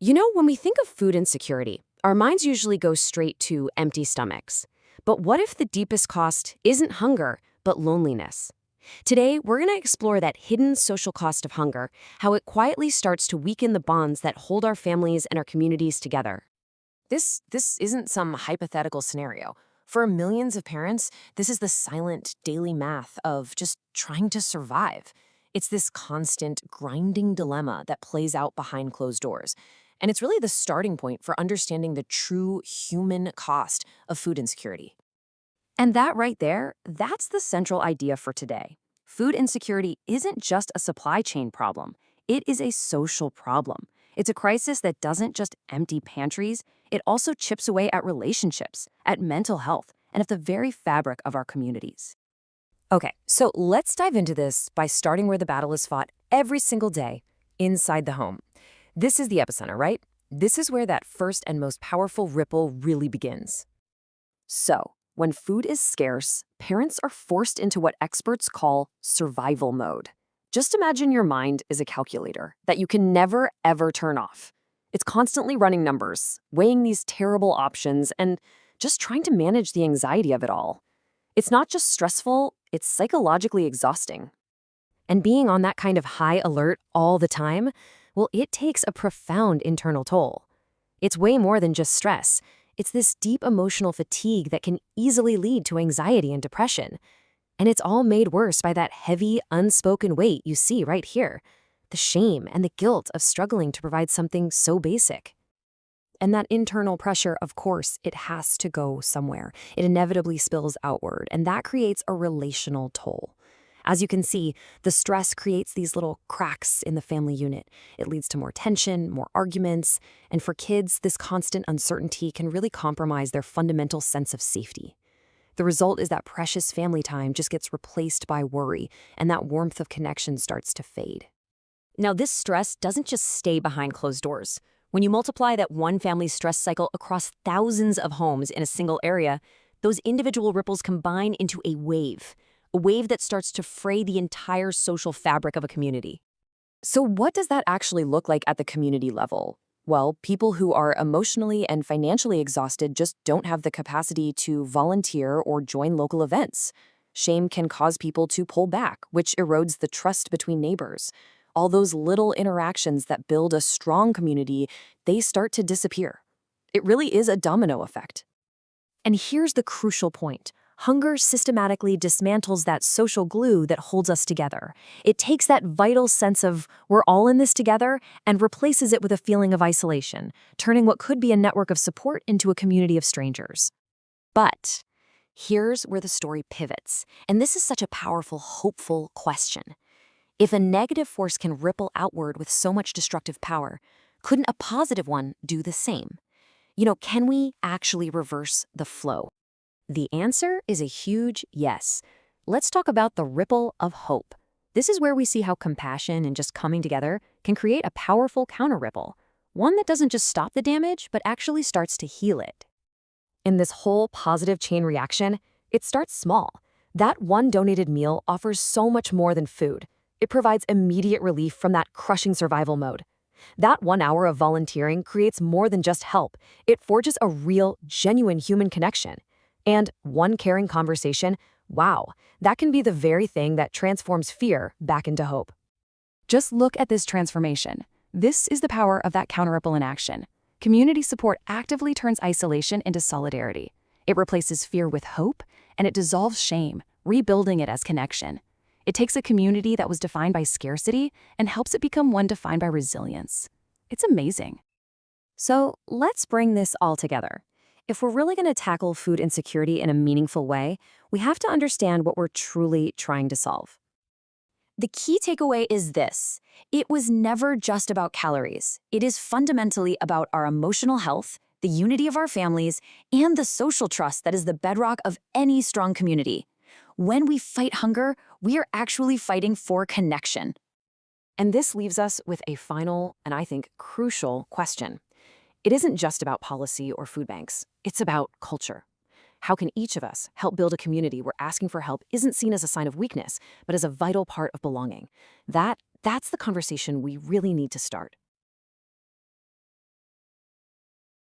When we think of food insecurity, our minds usually go straight to empty stomachs. But what if the deepest cost isn't hunger, but loneliness? Today, we're going to explore that hidden social cost of hunger, how it quietly starts to weaken the bonds that hold our families and our communities together. This isn't some hypothetical scenario. For millions of parents, this is the silent daily math of just trying to survive. It's this constant, grinding dilemma that plays out behind closed doors. And it's really the starting point for understanding the true human cost of food insecurity. And that right there, that's the central idea for today. Food insecurity isn't just a supply chain problem. It is a social problem. It's a crisis that doesn't just empty pantries, it also chips away at relationships, at mental health, and at the very fabric of our communities. Okay, so let's dive into this by starting where the battle is fought every single day, inside the home. This is the epicenter, right? This is where that first and most powerful ripple really begins. So, when food is scarce, parents are forced into what experts call survival mode. Just imagine your mind is a calculator that you can never, ever turn off. It's constantly running numbers, weighing these terrible options, and just trying to manage the anxiety of it all. It's not just stressful, it's psychologically exhausting. And being on that kind of high alert all the time, well, it takes a profound internal toll. It's way more than just stress. It's this deep emotional fatigue that can easily lead to anxiety and depression. And it's all made worse by that heavy, unspoken weight you see right here, the shame and the guilt of struggling to provide something so basic. And that internal pressure, of course, it has to go somewhere. It inevitably spills outward, and that creates a relational toll. As you can see, the stress creates these little cracks in the family unit. It leads to more tension, more arguments, and for kids, this constant uncertainty can really compromise their fundamental sense of safety. The result is that precious family time just gets replaced by worry, and that warmth of connection starts to fade. Now, this stress doesn't just stay behind closed doors. When you multiply that one family's stress cycle across thousands of homes in a single area, those individual ripples combine into a wave that starts to fray the entire social fabric of a community. So what does that actually look like at the community level? Well, people who are emotionally and financially exhausted just don't have the capacity to volunteer or join local events. Shame can cause people to pull back, which erodes the trust between neighbors. All those little interactions that build a strong community, they start to disappear. It really is a domino effect. And here's the crucial point. Hunger systematically dismantles that social glue that holds us together. It takes that vital sense of we're all in this together and replaces it with a feeling of isolation, turning what could be a network of support into a community of strangers. But here's where the story pivots, and this is such a powerful, hopeful question. If a negative force can ripple outward with so much destructive power, couldn't a positive one do the same? Can we actually reverse the flow? The answer is a huge yes. Let's talk about the ripple of hope. This is where we see how compassion and just coming together can create a powerful counter-ripple, one that doesn't just stop the damage, but actually starts to heal it. In this whole positive chain reaction, it starts small. That one donated meal offers so much more than food. It provides immediate relief from that crushing survival mode. That 1 hour of volunteering creates more than just help. It forges a real, genuine human connection. And one caring conversation, wow, that can be the very thing that transforms fear back into hope. Just look at this transformation. This is the power of that counter-ripple in action. Community support actively turns isolation into solidarity. It replaces fear with hope, and it dissolves shame, rebuilding it as connection. It takes a community that was defined by scarcity and helps it become one defined by resilience. It's amazing. So let's bring this all together. If we're really going to tackle food insecurity in a meaningful way, we have to understand what we're truly trying to solve. The key takeaway is this: it was never just about calories. It is fundamentally about our emotional health, the unity of our families, and the social trust that is the bedrock of any strong community. When we fight hunger, we are actually fighting for connection. And this leaves us with a final, and I think crucial question. It isn't just about policy or food banks. It's about culture. How can each of us help build a community where asking for help isn't seen as a sign of weakness, but as a vital part of belonging? That's the conversation we really need to start.